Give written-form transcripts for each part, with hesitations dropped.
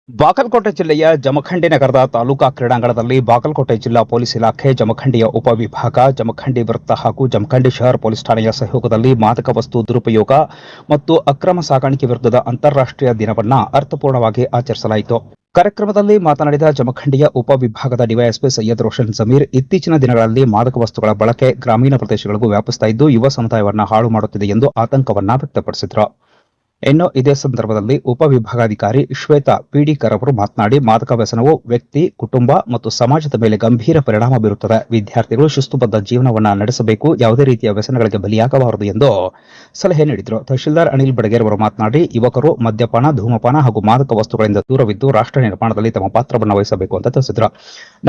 ಬಾಗಲಕೋಟೆ ಜಿಲ್ಲೆಯ ಜಮಖಂಡಿ ನಗರದ ತಾಲೂಕಾ ಕ್ರೀಡಾಂಗಣದಲ್ಲಿ ಬಾಗಲಕೋಟೆ ಜಿಲ್ಲಾ ಪೊಲೀಸ್ ಇಲಾಖೆ ಜಮಖಂಡಿಯ ಉಪವಿಭಾಗ ಜಮಖಂಡಿ ವೃತ್ತ ಹಾಗೂ ಜಮಖಂಡಿ ಶಹರ್ ಪೊಲೀಸ್ ಠಾಣೆಯ ಸಹಯೋಗದಲ್ಲಿ ಮಾದಕ ವಸ್ತು ದುರುಪಯೋಗ ಮತ್ತು ಅಕ್ರಮ ಸಾಗಾಣಿಕೆ ವಿರುದ್ಧದ ಅಂತಾರಾಷ್ಟ್ರೀಯ ದಿನವನ್ನು ಅರ್ಥಪೂರ್ಣವಾಗಿ ಆಚರಿಸಲಾಯಿತು. ಕಾರ್ಯಕ್ರಮದಲ್ಲಿ ಮಾತನಾಡಿದ ಜಮಖಂಡಿಯ ಉಪವಿಭಾಗದ ಡಿವೈಎಸ್ಪಿ ಸೈಯದ್ ರೋಷನ್ ಜಮೀರ್, ಇತ್ತೀಚಿನ ದಿನಗಳಲ್ಲಿ ಮಾದಕ ವಸ್ತುಗಳ ಬಳಕೆ ಗ್ರಾಮೀಣ ಪ್ರದೇಶಗಳಿಗೂ ವ್ಯಾಪಿಸ್ತಾ ಇದ್ದು ಯುವ ಸಮುದಾಯವನ್ನು ಹಾಳು ಮಾಡುತ್ತಿದೆ ಎಂದು ಆತಂಕವನ್ನ ವ್ಯಕ್ತಪಡಿಸಿದರು. ಇನ್ನು ಇದೇ ಸಂದರ್ಭದಲ್ಲಿ ಉಪವಿಭಾಗಾಧಿಕಾರಿ ಶ್ವೇತಾ ಪಿಡಿಕರ್ ಅವರು ಮಾತನಾಡಿ, ಮಾದಕ ವ್ಯಸನವು ವ್ಯಕ್ತಿ, ಕುಟುಂಬ ಮತ್ತು ಸಮಾಜದ ಮೇಲೆ ಗಂಭೀರ ಪರಿಣಾಮ ಬೀರುತ್ತದೆ. ವಿದ್ಯಾರ್ಥಿಗಳು ಶಿಸ್ತುಬದ್ಧ ಜೀವನವನ್ನು ನಡೆಸಬೇಕು, ಯಾವುದೇ ರೀತಿಯ ವ್ಯಸನಗಳಿಗೆ ಬಲಿಯಾಗಬಾರದು ಎಂದು ಸಲಹೆ ನೀಡಿದರು. ತಹಶೀಲ್ದಾರ್ ಅನಿಲ್ ಬಡಗೇರ್ ಅವರು ಮಾತನಾಡಿ, ಯುವಕರು ಮದ್ಯಪಾನ, ಧೂಮಪಾನ ಹಾಗೂ ಮಾದಕ ವಸ್ತುಗಳಿಂದ ದೂರವಿದ್ದು ರಾಷ್ಟ್ರ ನಿರ್ಮಾಣದಲ್ಲಿ ತಮ್ಮ ಪಾತ್ರವನ್ನು ವಹಿಸಬೇಕು ಅಂತ ತಿಳಿಸಿದರು.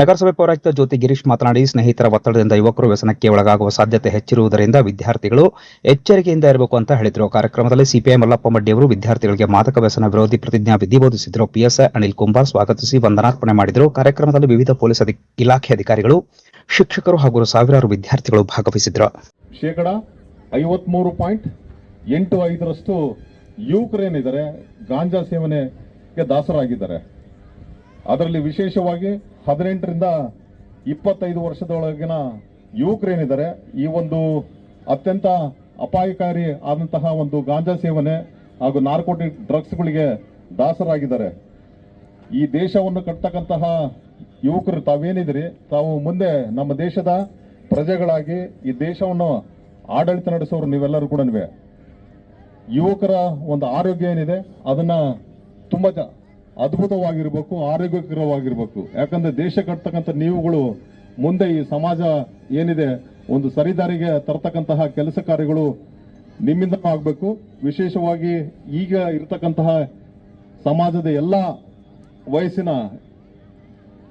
ನಗರಸಭೆ ಪೌರಾಯುಕ್ತ ಜ್ಯೋತಿ ಗಿರೀಶ್ ಮಾತನಾಡಿ, ಸ್ನೇಹಿತರ ಒತ್ತಡದಿಂದ ಯುವಕರು ವ್ಯಸನಕ್ಕೆ ಒಳಗಾಗುವ ಸಾಧ್ಯತೆ ಹೆಚ್ಚಿರುವುದರಿಂದ ವಿದ್ಯಾರ್ಥಿಗಳು ಎಚ್ಚರಿಕೆಯಿಂದ ಇರಬೇಕು ಅಂತ ಹೇಳಿದರು. ಕಾರ್ಯಕ್ರಮದಲ್ಲಿ ಸಿಪಿಐ ಮಲ್ಲಪ್ಪ ಅವರು ವಿದ್ಯಾರ್ಥಿಗಳಿಗೆ ಮಾದಕ ವ್ಯಸನ ವಿರೋಧಿ ಪ್ರತಿಜ್ಞಾ ವಿಧಿ ಬೋಧಿಸಿದರು. ಪಿಎಸ್ಐ ಅನಿಲ್ ಕುಂಬಾರ್ ಸ್ವಾಗತಿಸಿ ವಂದನಾರ್ಪಣೆ ಮಾಡಿದರು. ಕಾರ್ಯಕ್ರಮದಲ್ಲಿ ವಿವಿಧ ಪೊಲೀಸ್ ಇಲಾಖೆ ಅಧಿಕಾರಿಗಳು, ಶಿಕ್ಷಕರು ಹಾಗೂ ಸಾವಿರಾರು ವಿದ್ಯಾರ್ಥಿಗಳು ಭಾಗವಹಿಸಿದರು. 53.85% ಯುವಕರೇನಿದ್ದಾರೆ ಗಾಂಜಾ ಸೇವನೆಗೆ ದಾಸರಾಗಿದ್ದಾರೆ. ಅದರಲ್ಲಿ ವಿಶೇಷವಾಗಿ 18 ರಿಂದ 25 ವರ್ಷದೊಳಗಿನ ಯುವಕರೇನಿದ್ದಾರೆ ಈ ಒಂದು ಅತ್ಯಂತ ಅಪಾಯಕಾರಿ ಆದಂತಹ ಒಂದು ಗಾಂಜಾ ಸೇವನೆ ಹಾಗೂ ನಾರ್ಕೋಟಿಕ್ ಡ್ರಗ್ಸ್ಗಳಿಗೆ ದಾಸರಾಗಿದ್ದಾರೆ. ಈ ದೇಶವನ್ನು ಕಟ್ಟತಕ್ಕಂತಹ ಯುವಕರು ತಾವೇನಿದ್ರಿ, ತಾವು ಮುಂದೆ ನಮ್ಮ ದೇಶದ ಪ್ರಜೆಗಳಾಗಿ ಈ ದೇಶವನ್ನು ಆಡಳಿತ ನಡೆಸೋರು ನೀವೆಲ್ಲರೂ ಕೂಡ ಯುವಕರ ಒಂದು ಆರೋಗ್ಯ ಏನಿದೆ ಅದನ್ನ ತುಂಬಾ ಅದ್ಭುತವಾಗಿರ್ಬೇಕು, ಆರೋಗ್ಯಕರವಾಗಿರ್ಬೇಕು. ಯಾಕಂದ್ರೆ ದೇಶ ಕಟ್ಟತಕ್ಕಂಥ ನೀವುಗಳು ಮುಂದೆ ಈ ಸಮಾಜ ಏನಿದೆ ಒಂದು ಸರಿದಾರಿಗೆ ತರ್ತಕ್ಕಂತಹ ಕೆಲಸ ಕಾರ್ಯಗಳು ನಿಮ್ಮಿಂದ ಆಗಬೇಕು. ವಿಶೇಷವಾಗಿ ಈಗ ಇರತಕ್ಕಂತಹ ಸಮಾಜದ ಎಲ್ಲ ವಯಸ್ಸಿನ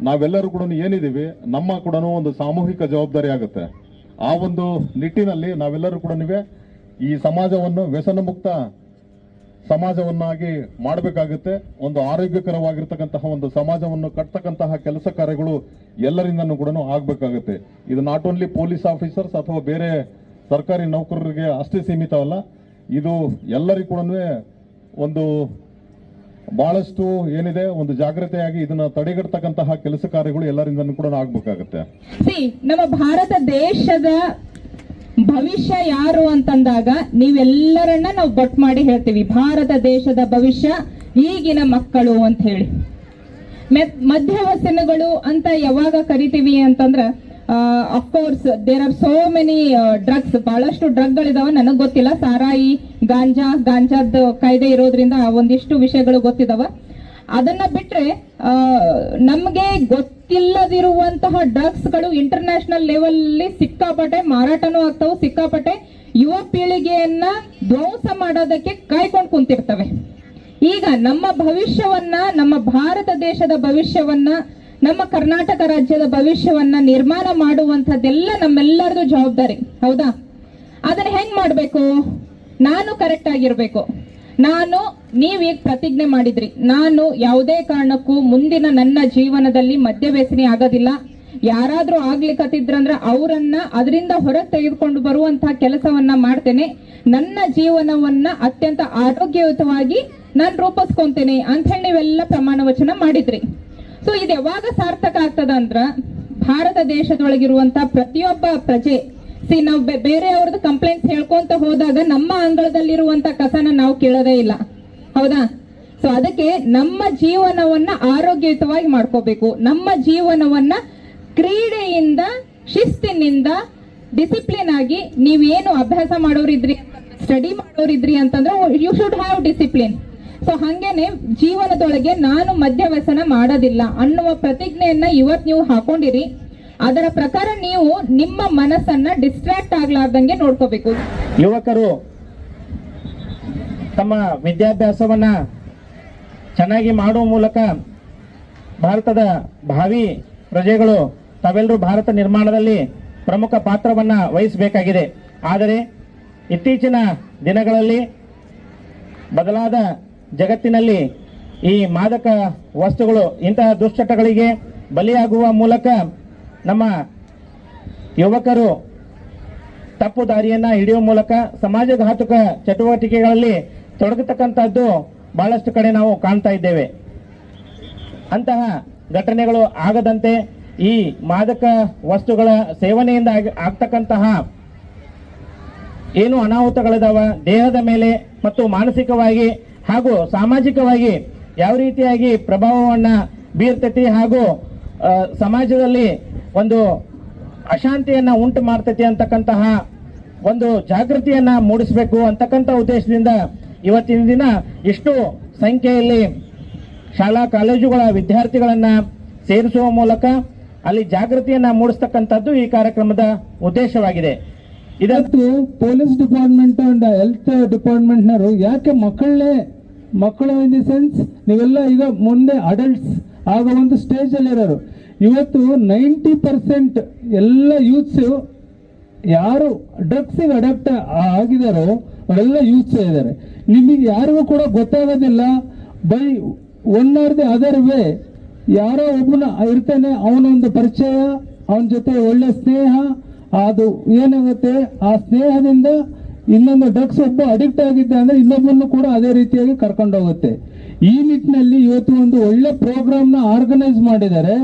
ನಾವೆಲ್ಲರೂ ಕೂಡ ಏನಿದ್ದೀವಿ ನಮ್ಮ ಕೂಡ ಒಂದು ಸಾಮೂಹಿಕ ಜವಾಬ್ದಾರಿ ಆಗುತ್ತೆ. ಆ ಒಂದು ನಿಟ್ಟಿನಲ್ಲಿ ನಾವೆಲ್ಲರೂ ಕೂಡ ಈ ಸಮಾಜವನ್ನು ವ್ಯಸನ ಮುಕ್ತ ಸಮಾಜವನ್ನಾಗಿ ಮಾಡಬೇಕಾಗುತ್ತೆ. ಒಂದು ಆರೋಗ್ಯಕರವಾಗಿರ್ತಕ್ಕಂತಹ ಒಂದು ಸಮಾಜವನ್ನು ಕಟ್ಟತಕ್ಕಂತಹ ಕೆಲಸ ಕಾರ್ಯಗಳು ಎಲ್ಲರಿಂದನೂ ಕೂಡ ಆಗಬೇಕಾಗುತ್ತೆ. ಇದು ನಾಟ್ ಓನ್ಲಿ ಪೊಲೀಸ್ ಆಫೀಸರ್ಸ್ ಅಥವಾ ಬೇರೆ ಸರ್ಕಾರಿ ನೌಕರರಿಗೆ ಅಷ್ಟೇ ಸೀಮಿತವಲ್ಲ, ಇದು ಎಲ್ಲರಿಗೂ ಕೂಡ ಒಂದು ಬಹಳಷ್ಟು ಏನಿದೆ ಒಂದು ಜಾಗೃತೆಯಾಗಿ ಇದನ್ನ ತಡೆಗಟ್ಟತಕ್ಕಂತಹ ಕೆಲಸ ಕಾರ್ಯಗಳು ಎಲ್ಲರಿಂದನೂ ಕೂಡ ಆಗಬೇಕಾಗುತ್ತೆ. ನಮ್ಮ ಭಾರತ ದೇಶದ ಭವಿಷ್ಯ ಯಾರು ಅಂತಂದಾಗ ನೀವೆಲ್ಲರನ್ನ ನಾವು ಬಟ್ ಮಾಡಿ ಹೇಳ್ತೀವಿ, ಭಾರತ ದೇಶದ ಭವಿಷ್ಯ ಈಗಿನ ಮಕ್ಕಳು ಅಂತ ಹೇಳಿ. ಮಧ್ಯವಸನಗಳು ಅಂತ ಯಾವಾಗ ಕರಿತೀವಿ ಅಂತಂದ್ರ of course there are so many drugs, ಬಹಳಷ್ಟು ಡ್ರಗ್ಗಳಿದಾವೆ. ನನಗ್ ಗೊತ್ತಿಲ್ಲ, ಸಾರಾಯಿ, ಗಾಂಜಾದ ಕಾಯ್ದೆ ಇರೋದ್ರಿಂದ ಒಂದಿಷ್ಟು ವಿಷಯಗಳು ಗೊತ್ತಿದಾವ. ಅದನ್ನ ಬಿಟ್ರೆ ನಮ್ಗೆ ಗೊತ್ತಿಲ್ಲದಿರುವಂತಹ ಡ್ರಗ್ಸ್ಗಳು ಇಂಟರ್ನ್ಯಾಷನಲ್ ಲೆವೆಲ್ ಸಿಕ್ಕಾಪಟ್ಟೆ ಮಾರಾಟನೂ ಆಗ್ತಾವ, ಸಿಕ್ಕಾಪಟ್ಟೆ ಯುವ ಪೀಳಿಗೆಯನ್ನ ಧ್ವಂಸ ಮಾಡೋದಕ್ಕೆ ಕಾಯ್ಕೊಂಡು ಕುಂತಿರ್ತವೆ. ಈಗ ನಮ್ಮ ಭವಿಷ್ಯವನ್ನ, ನಮ್ಮ ಭಾರತ ದೇಶದ ಭವಿಷ್ಯವನ್ನ, ನಮ್ಮ ಕರ್ನಾಟಕ ರಾಜ್ಯದ ಭವಿಷ್ಯವನ್ನ ನಿರ್ಮಾಣ ಮಾಡುವಂತದ್ದೆಲ್ಲ ನಮ್ಮೆಲ್ಲರದು ಜವಾಬ್ದಾರಿ, ಹೌದಾ? ಅದನ್ನ ಹೆಂಗ್ ಮಾಡ್ಬೇಕು? ನಾನು ಕರೆಕ್ಟ್ ಆಗಿರ್ಬೇಕು. ನೀವೀಗ ಪ್ರತಿಜ್ಞೆ ಮಾಡಿದ್ರಿ, ನಾನು ಯಾವುದೇ ಕಾರಣಕ್ಕೂ ಮುಂದಿನ ನನ್ನ ಜೀವನದಲ್ಲಿ ಮದ್ಯವ್ಯಸನಿ ಆಗೋದಿಲ್ಲ. ಯಾರಾದ್ರೂ ಆಗ್ಲಿಕ್ಕತ್ತಿದ್ರಂದ್ರ ಅವರನ್ನ ಅದರಿಂದ ಹೊರಗೆ ತೆಗೆದುಕೊಂಡು ಬರುವಂತಹ ಕೆಲಸವನ್ನ ಮಾಡ್ತೇನೆ. ನನ್ನ ಜೀವನವನ್ನ ಅತ್ಯಂತ ಆರೋಗ್ಯಯುತವಾಗಿ ನಾನು ರೂಪಿಸ್ಕೊಂತೇನೆ ಅಂತ ಹೇಳಿ ನೀವೆಲ್ಲ ಪ್ರಮಾಣ ವಚನ ಮಾಡಿದ್ರಿ. ಸೊ ಇದು ಯಾವಾಗ ಸಾರ್ಥಕ ಆಗ್ತದ ಅಂದ್ರ, ಭಾರತ ದೇಶದೊಳಗಿರುವಂತಹ ಪ್ರತಿಯೊಬ್ಬ ಪ್ರಜೆ, ನಾವು ಬೇರೆಯವ್ರದ್ದು ಕಂಪ್ಲೇಂಟ್ಸ್ ಹೇಳ್ಕೊಂತ ಹೋದಾಗ ನಮ್ಮ ಅಂಗಳದಲ್ಲಿರುವಂತ ಕಸನ ನಾವು ಕೇಳೋದೇ ಇಲ್ಲ, ಹೌದಾ? ಸೊ ಅದಕ್ಕೆ ನಮ್ಮ ಜೀವನವನ್ನ ಆರೋಗ್ಯಯುತವಾಗಿ ಮಾಡ್ಕೋಬೇಕು. ನಮ್ಮ ಜೀವನವನ್ನ ಕ್ರೀಡೆಯಿಂದ, ಶಿಸ್ತಿನಿಂದ, ಡಿಸಿಪ್ಲಿನ್ ಆಗಿ, ನೀವೇನು ಅಭ್ಯಾಸ ಮಾಡೋರಿದ್ರಿ, ಸ್ಟಡಿ ಮಾಡೋರಿದ್ರಿ ಅಂತಂದ್ರೆ you should have discipline. So ಹಂಗೇನೆ ಜೀವನದೊಳಗೆ ನಾನು ಮದ್ಯವ್ಯಸನ ಮಾಡೋದಿಲ್ಲ ಅನ್ನುವ ಪ್ರತಿಜ್ಞೆಯನ್ನ ಇವತ್ ನೀವು ಹಾಕೊಂಡಿರಿ. ಅದರ ಪ್ರಕಾರ ನೀವು ನಿಮ್ಮ ಮನಸ್ಸನ್ನ ಡಿಸ್ಟ್ರಾಕ್ಟ್ ಆಗ್ಲಾರ್ದಂಗೆ ನೋಡ್ಕೋಬೇಕು. ಯುವಕರು ತಮ್ಮ ವಿದ್ಯಾಭ್ಯಾಸವನ್ನ ಚೆನ್ನಾಗಿ ಮಾಡುವ ಮೂಲಕ ಭಾರತದ ಭಾವಿ ಪ್ರಜೆಗಳು ತಾವೆಲ್ಲರೂ ಭಾರತ ನಿರ್ಮಾಣದಲ್ಲಿ ಪ್ರಮುಖ ಪಾತ್ರವನ್ನ ವಹಿಸಬೇಕಾಗಿದೆ. ಆದರೆ ಇತ್ತೀಚಿನ ದಿನಗಳಲ್ಲಿ ಬದಲಾದ ಜಗತ್ತಿನಲ್ಲಿ ಈ ಮಾದಕ ವಸ್ತುಗಳು ಇಂತಹ ದುಶ್ಚಟಗಳಿಗೆ ಬಲಿಯಾಗುವ ಮೂಲಕ ನಮ್ಮ ಯುವಕರು ತಪ್ಪು ದಾರಿಯನ್ನ ಹಿಡಿಯುವ ಮೂಲಕ ಸಮಾಜಘಾತುಕ ಚಟುವಟಿಕೆಗಳಲ್ಲಿ ತೊಡಗತಕ್ಕಂಥದ್ದು ಬಹಳಷ್ಟು ಕಡೆ ನಾವು ಕಾಣ್ತಾ ಇದ್ದೇವೆ. ಅಂತಹ ಘಟನೆಗಳು ಆಗದಂತೆ ಈ ಮಾದಕ ವಸ್ತುಗಳ ಸೇವನೆಯಿಂದ ಆಗ್ತಕ್ಕಂತಹ ಏನು ಅನಾಹುತಗಳಿದಾವ ದೇಹದ ಮೇಲೆ ಮತ್ತು ಮಾನಸಿಕವಾಗಿ ಹಾಗೂ ಸಾಮಾಜಿಕವಾಗಿ ಯಾವ ರೀತಿಯಾಗಿ ಪ್ರಭಾವವನ್ನ ಬೀರ್ತೈತಿ ಹಾಗೂ ಸಮಾಜದಲ್ಲಿ ಒಂದು ಅಶಾಂತಿಯನ್ನ ಉಂಟು ಮಾಡ್ತೈತಿ ಅಂತಕ್ಕಂತಹ ಒಂದು ಜಾಗೃತಿಯನ್ನ ಮೂಡಿಸಬೇಕು ಅಂತಕ್ಕಂಥ ಉದ್ದೇಶದಿಂದ ಇವತ್ತಿನ ದಿನ ಇಷ್ಟು ಸಂಖ್ಯೆಯಲ್ಲಿ ಶಾಲಾ ಕಾಲೇಜುಗಳ ವಿದ್ಯಾರ್ಥಿಗಳನ್ನ ಸೇರಿಸುವ ಮೂಲಕ ಅಲ್ಲಿ ಜಾಗೃತಿಯನ್ನ ಮೂಡಿಸ್ತಕ್ಕಂಥದ್ದು ಈ ಕಾರ್ಯಕ್ರಮದ ಉದ್ದೇಶವಾಗಿದೆ. ಇದತ್ತು police department and health department ನವರು ಯಾಕೆ ಮಕ್ಕಳು ಇನ್ ದಿ ಸೆನ್ಸ್ ನೀವೆಲ್ಲ ಈಗ ಮುಂದೆ ಅಡಲ್ಟ್ಸ್ ಆಗ ಒಂದು ಸ್ಟೇಜ್ ಅಲ್ಲಿ ಇರೋರು, ಇವತ್ತು 90% ಎಲ್ಲ ಯೂತ್ಸ್ ಯಾರು ಡ್ರಗ್ಸಿಗೆ ಅಡಾಪ್ಟ್ ಆಗಿದಾರೋ ಅವರೆಲ್ಲ ಯೂತ್ಸ್ ಇದ್ದಾರೆ. ನಿಮಗೆ ಯಾರಿಗೂ ಕೂಡ ಗೊತ್ತಾಗೋದಿಲ್ಲ. By one R the other way ಯಾರೋ ಒಬ್ಬನ ಇರ್ತಾನೆ, ಅವನೊಂದು ಪರಿಚಯ, ಅವನ ಜೊತೆ ಒಳ್ಳೆ ಸ್ನೇಹ, ಅದು ಏನಾಗುತ್ತೆ ಆ ಸ್ನೇಹದಿಂದ ಇನ್ನೊಂದು ಡ್ರಗ್ಸ್ ಒಬ್ಬ ಅಡಿಕ್ಟ್ ಆಗಿದ್ದ ಅಂದ್ರೆ ಇನ್ನೊಬ್ಬನ್ನು ಕೂಡ ಅದೇ ರೀತಿಯಾಗಿ ಕರ್ಕೊಂಡು ಹೋಗುತ್ತೆ. ಈ ನಿಟ್ಟಿನಲ್ಲಿ ಇವತ್ತು ಒಂದು ಒಳ್ಳೆ ಪ್ರೋಗ್ರಾಮ್ನ ಆರ್ಗನೈಸ್ ಮಾಡಿದ್ದಾರೆ.